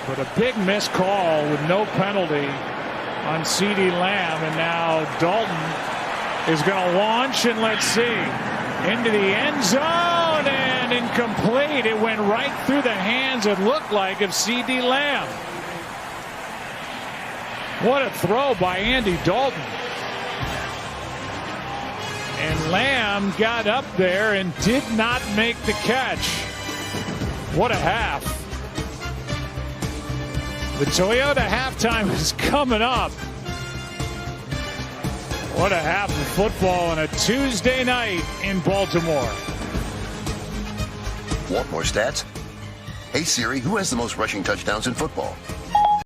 But a big missed call with no penalty on CeeDee Lamb, and now Dalton is going to launch, and let's see, into the end zone, and incomplete. It went right through the hands, it looked like, of CeeDee Lamb. What a throw by Andy Dalton. And Lamb got up there and did not make the catch. What a half. The Toyota halftime is coming up. What a half of football on a Tuesday night in Baltimore. Want more stats? Hey Siri, who has the most rushing touchdowns in football?